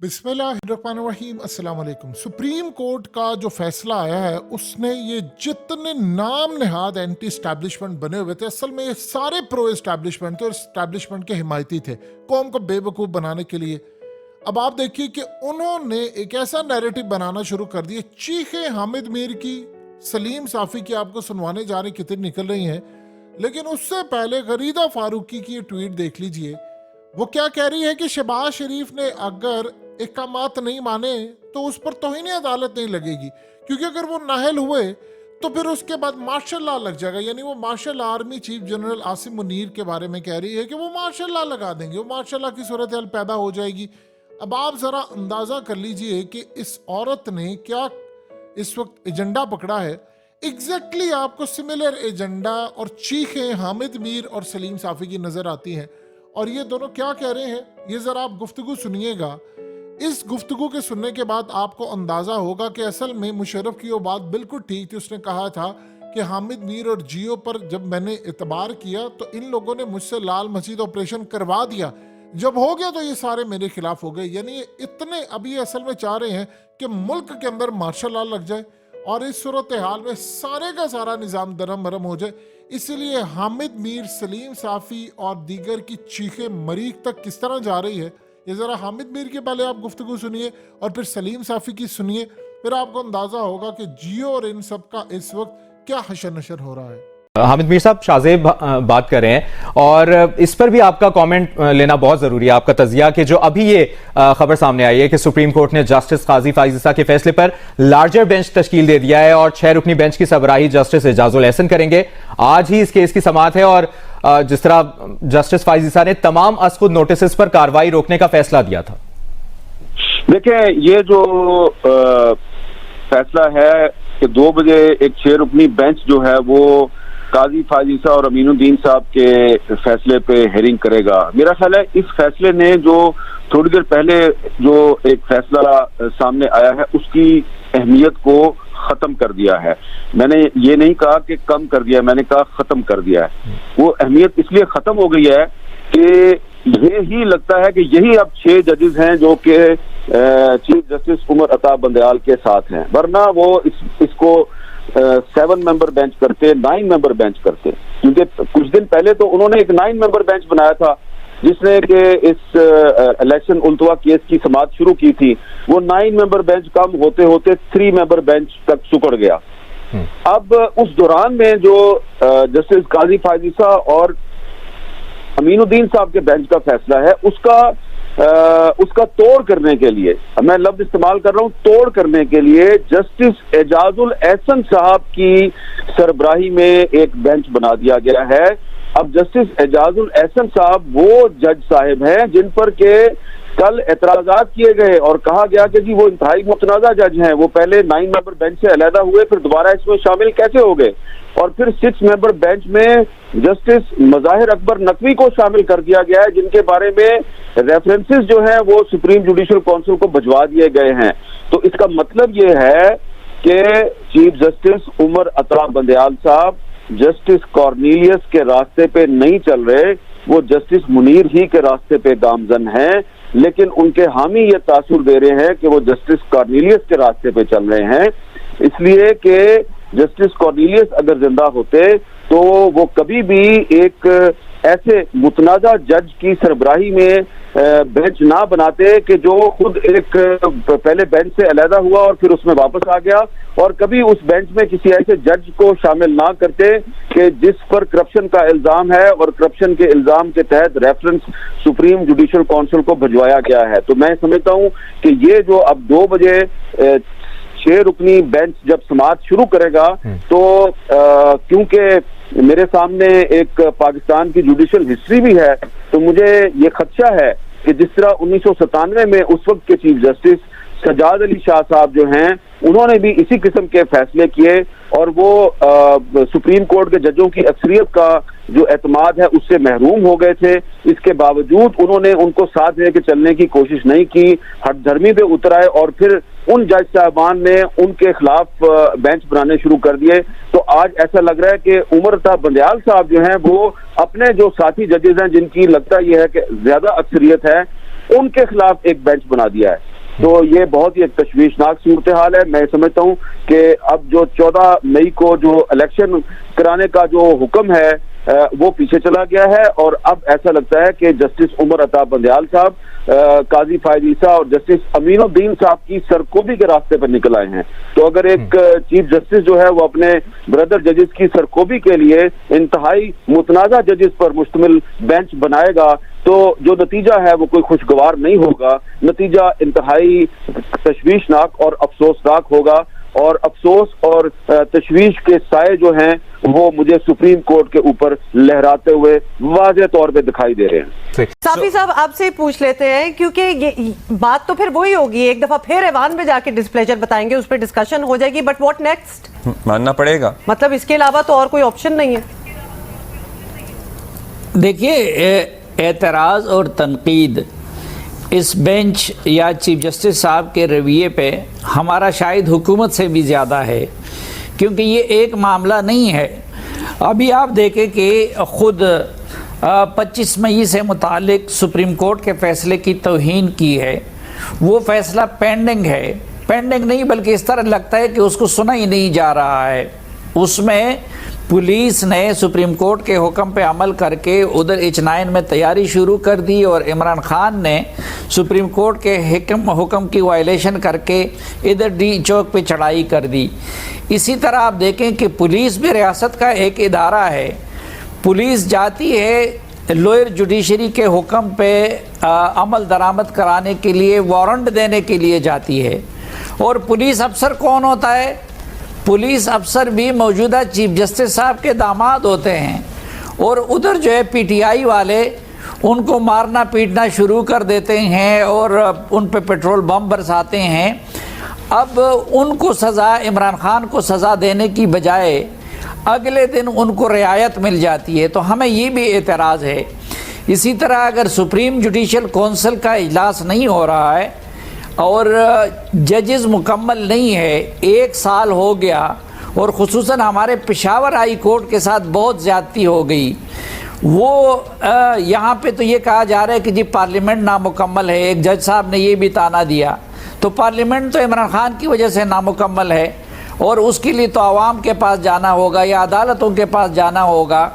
बिस्मिल्लाहिर्रहमानिर्रहीम अस्सलाम वालेकुम। सुप्रीम कोर्ट का जो फैसला आया है उसने ये जितने नाम नहाद एंटी इस्टेब्लिशमेंट बने हुए थे, असल में ये सारे प्रो इस्टेब्लिशमेंट थे और इस्टेब्लिशमेंट के हिमायती थे कौम को बेवकूफ़ बनाने के लिए। अब आप देखिए कि उन्होंने एक ऐसा नैरेटिव बनाना शुरू कर दिया। चीखें हामिद मीर की, सलीम साफ़ी की आपको सुनवाने जा रही कितनी निकल रही हैं, लेकिन उससे पहले गरीदा फारूकी की ट्वीट देख लीजिए। वो क्या कह रही है कि शहबाज शरीफ ने अगर इकामात नहीं माने तो उस पर तौहीन अदालत नहीं लगेगी, क्योंकि अगर वो नाहल हुए तो फिर उसके बाद मार्शल लॉ लग जाएगा। यानी वो marshal army chief general Asim Munir के बारे में कह रही है कि वो मार्शल लॉ लगा देंगे, वो मार्शल लॉ की सूरत हाल पैदा हो जाएगी। अब आप ज़रा अंदाज़ा कर लीजिए कि इस औरत ने क्या इस वक्त एजेंडा पकड़ा है। एग्जैक्टली आपको सिमिलर एजेंडा और चीखें हामिद मीर और सलीम साफ़ी की नज़र आती हैं। और ये दोनों क्या कह रहे हैं, ये ज़रा आप गुफ्तगू सुनिएगा। इस गुफ्तगू के सुनने के बाद आपको अंदाज़ा होगा कि असल में मुशर्रफ की वो बात बिल्कुल ठीक थी। उसने कहा था कि हामिद मीर और जियो पर जब मैंने एतबार किया तो इन लोगों ने मुझसे लाल मस्जिद ऑपरेशन करवा दिया, जब हो गया तो ये सारे मेरे खिलाफ हो गए। यानी ये इतने अब ये असल में चाह रहे हैं कि मुल्क के अंदर मार्शल लॉ लग जाए और इस सूरत हाल में सारे का सारा निज़ाम दरम भरम हो जाए। इसलिए हामिद मीर, सलीम साफ़ी और दीगर की चीखें मरीख तक किस तरह जा रही है, ये ज़रा हामिद मीर के पहले आप गुफ्तगू सुनिए और फिर सलीम साफ़ी की सुनिए, फिर आपको अंदाज़ा होगा कि जियो और इन सब का इस वक्त क्या हशर नशर हो रहा है। हामिद मीर साहब, शाहजेब बात कर रहे हैं और इस पर भी आपका कमेंट लेना बहुत जरूरी है, आपका तजिया कि जो अभी ये खबर सामने आई है कि सुप्रीम कोर्ट ने जस्टिस काजी फाइज ईसा के फैसले पर लार्जर बेंच तश्कील दे दिया है और 6 रुकनी बेंच की सरबराही जस्टिस एजाजुल एहसन करेंगे। आज ही इस केस की समाअत है और जिस तरह जस्टिस फाइज ईसा ने तमाम असखुद नोटिस पर कार्रवाई रोकने का फैसला दिया था। देखिए, ये जो फैसला है कि 2 बजे एक 6 रुकनी बेंच जो है वो काजी फाइज ईसा और अमीनुद्दीन साहब के फैसले पे हेयरिंग करेगा। मेरा ख्याल है इस फैसले ने जो थोड़ी देर पहले जो एक फैसला सामने आया है उसकी अहमियत को खत्म कर दिया है। मैंने ये नहीं कहा कि कम कर दिया, मैंने कहा खत्म कर दिया है। वो अहमियत इसलिए खत्म हो गई है कि ये ही लगता है कि यही अब 6 जजेस हैं जो कि चीफ जस्टिस उमर अता बंदयाल के साथ हैं, वरना वो इसको 7 मेंबर बेंच करते, 9 मेंबर बेंच करते। क्योंकि कुछ दिन पहले तो उन्होंने एक 9 मेंबर बेंच बनाया था जिसने कि इस इलेक्शन उल्तवा केस की समाअत शुरू की थी। वो 9 मेंबर बेंच कम होते होते 3 मेंबर बेंच तक सुकड़ गया। अब उस दौरान में जो जस्टिस काजी फाइज ईसा और अमीनुद्दीन साहब के बेंच का फैसला है उसका तोड़ करने के लिए, मैं लफ्ज इस्तेमाल कर रहा हूं, तोड़ करने के लिए जस्टिस एजाजुल एहसन साहब की सरबराही में एक बेंच बना दिया गया है। अब जस्टिस एजाजुल एहसन साहब वो जज साहिब हैं जिन पर के कल एतराजात किए गए और कहा गया कि जी वो इंतहाई मुतनाज़ा जज हैं, वो पहले 9 मेंबर बेंच से अलहदा हुए, फिर दोबारा इसमें शामिल कैसे हो गए, और फिर 6 मेंबर बेंच में जस्टिस मज़ाहिर अकबर नकवी को शामिल कर दिया गया है, जिनके बारे में रेफरेंसेस जो हैं वो सुप्रीम जुडिशल काउंसिल को भिजवा दिए गए हैं। तो इसका मतलब ये है कि चीफ जस्टिस उमर अता बंदयाल साहब जस्टिस कॉर्नेलियस के रास्ते पे नहीं चल रहे, वो जस्टिस मुनीर ही के रास्ते पे गामजन हैं, लेकिन उनके हामी ये तासुर दे रहे हैं कि वो जस्टिस कॉर्नेलियस के रास्ते पे चल रहे हैं। इसलिए कि जस्टिस कॉर्नेलियस अगर जिंदा होते तो वो कभी भी एक ऐसे मुतनाज़ा जज की सरबराही में बेंच ना बनाते कि जो खुद एक पहले बेंच से अलहदा हुआ और फिर उसमें वापस आ गया, और कभी उस बेंच में किसी ऐसे जज को शामिल ना करते कि जिस पर करप्शन का इल्जाम है और करप्शन के इल्जाम के तहत रेफरेंस सुप्रीम जुडिशल काउंसिल को भिजवाया गया है। तो मैं समझता हूं कि ये जो अब 2 बजे 6 रुकनी बेंच जब समाअत शुरू करेगा तो क्योंकि मेरे सामने एक पाकिस्तान की जुडिशल हिस्ट्री भी है, तो मुझे ये खदशा है कि जिस तरह 1997 में उस वक्त के चीफ जस्टिस सजाद अली शाह साहब जो हैं उन्होंने भी इसी किस्म के फैसले किए और वो सुप्रीम कोर्ट के जजों की अक्सरियत का जो एतमाद है उससे महरूम हो गए थे। इसके बावजूद उन्होंने उनको साथ लेके चलने की कोशिश नहीं की, हठधर्मी पे उतर आए और फिर उन जज साहबान ने उनके खिलाफ बेंच बनाने शुरू कर दिए। तो आज ऐसा लग रहा है कि उमर अता बंदयाल साहब जो हैं वो अपने जो साथी जजेस हैं जिनकी लगता यह है कि ज्यादा अक्सरियत है, उनके खिलाफ एक बेंच बना दिया है। तो ये बहुत ही एक तशवीशनाक सूरत हाल है। मैं समझता हूँ कि अब जो 14 मई को जो इलेक्शन कराने का जो हुक्म है वो पीछे चला गया है और अब ऐसा लगता है कि जस्टिस उमर अता बंदयाल साहब, काजी फायद ईसा और जस्टिस अमीनुद्दीन साहब की सरकोबी के रास्ते पर निकल आए हैं। तो अगर एक चीफ जस्टिस जो है वो अपने ब्रदर जजेस की सरकोबी के लिए इंतहाई मुतनाज़ा जजेस पर मुश्तमिल बेंच बनाएगा तो जो नतीजा है वो कोई खुशगवार नहीं होगा। नतीजा इंतहाई तशवीशनाक और अफसोसनाक होगा और अफसोस और तशवीश के साए जो हैं वो मुझे सुप्रीम कोर्ट के ऊपर लहराते हुए वाज़ेह तौर पे दिखाई दे रहे हैं। साफी साहब आपसे पूछ लेते हैं, क्योंकि ये बात तो फिर वही होगी, एक दफा फिर ऐवान में जाके डिस्प्लेजर बताएंगे, उस पर डिस्कशन हो जाएगी, बट व्हाट नेक्स्ट? मानना पड़ेगा, मतलब इसके अलावा तो और कोई ऑप्शन नहीं है। देखिए, एतराज़ और तनकीद इस बेंच या चीफ जस्टिस साहब के रवैये पे हमारा शायद हुकूमत से भी ज़्यादा है, क्योंकि ये एक मामला नहीं है। अभी आप देखें कि ख़ुद 25 मई से मुतालिक सुप्रीम कोर्ट के फ़ैसले की तौहीन की है, वो फ़ैसला पेंडिंग है। पेंडिंग नहीं बल्कि इस तरह लगता है कि उसको सुना ही नहीं जा रहा है। उसमें पुलिस ने सुप्रीम कोर्ट के हुक्म पे अमल करके उधर H9 में तैयारी शुरू कर दी और इमरान खान ने सुप्रीम कोर्ट के हुक्म की वायलेशन करके इधर डी चौक पे चढ़ाई कर दी। इसी तरह आप देखें कि पुलिस भी रियासत का एक इदारा है। पुलिस जाती है लोअर जुडिशरी के हुक्म पे अमल दरामद कराने के लिए, वारंट देने के लिए जाती है। और पुलिस अफसर कौन होता है? पुलिस अफसर भी मौजूदा चीफ जस्टिस साहब के दामाद होते हैं। और उधर जो है PTI वाले उनको मारना पीटना शुरू कर देते हैं और उन पे पेट्रोल बम बरसाते हैं। अब उनको सज़ा, इमरान खान को सज़ा देने की बजाय अगले दिन उनको रियायत मिल जाती है। तो हमें ये भी एतराज़ है। इसी तरह अगर सुप्रीम जुडिशल कौंसिल का इजलास नहीं हो रहा है और जजेस मुकम्मल नहीं है, 1 साल हो गया, और ख़ुसूसन हमारे पेशावर हाई कोर्ट के साथ बहुत ज़्यादती हो गई। वो यहाँ पे तो ये कहा जा रहा है कि जी पार्लियामेंट नामुकम्मल है। एक जज साहब ने ये भी ताना दिया, तो पार्लियामेंट तो इमरान खान की वजह से नामुकम्मल है और उसके लिए तो आवाम के पास जाना होगा या अदालतों के पास जाना होगा।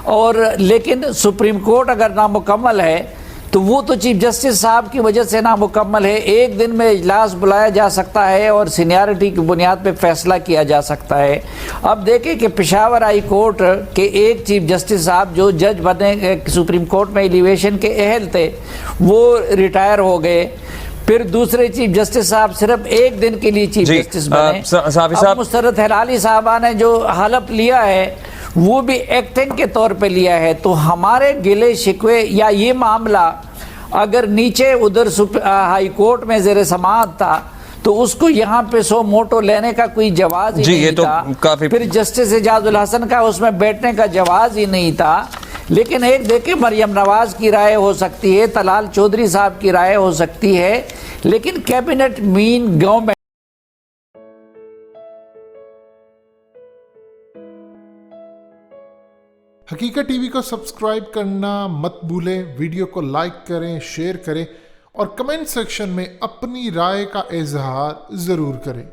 और लेकिन सुप्रीम कोर्ट अगर नामुकम्मल है तो वो तो चीफ जस्टिस साहब की वजह से नामुकम्मल है। एक दिन में इजलास बुलाया जा सकता है और सीनियरिटी की बुनियाद पे फैसला किया जा सकता है। अब देखें कि पेशावर हाई कोर्ट के एक चीफ जस्टिस साहब जो जज बने सुप्रीम कोर्ट में एलिवेशन के अहल थे, वो रिटायर हो गए। फिर दूसरे चीफ जस्टिस साहब सिर्फ एक दिन के लिए चीफ जस्टिस बने। अब मुस्तरद हिलाली साहबा ने जो हलफ लिया है वो भी एक्टिंग के तौर पे लिया है। तो हमारे गिले शिकवे या ये मामला अगर नीचे उधर हाई कोर्ट में ज़ेर समाअत था तो उसको यहाँ पे सो मोटो लेने का कोई जवाब ही नहीं था। फिर जस्टिस एजाजुल हसन का उसमें बैठने का जवाब ही नहीं था। लेकिन एक देखे, मरियम नवाज की राय हो सकती है, तलाल चौधरी साहब की राय हो सकती है, लेकिन कैबिनेट मीन गवर्नमेंट। हकीकत टीवी को सब्सक्राइब करना मत भूलें, वीडियो को लाइक करें, शेयर करें और कमेंट सेक्शन में अपनी राय का इजहार ज़रूर करें।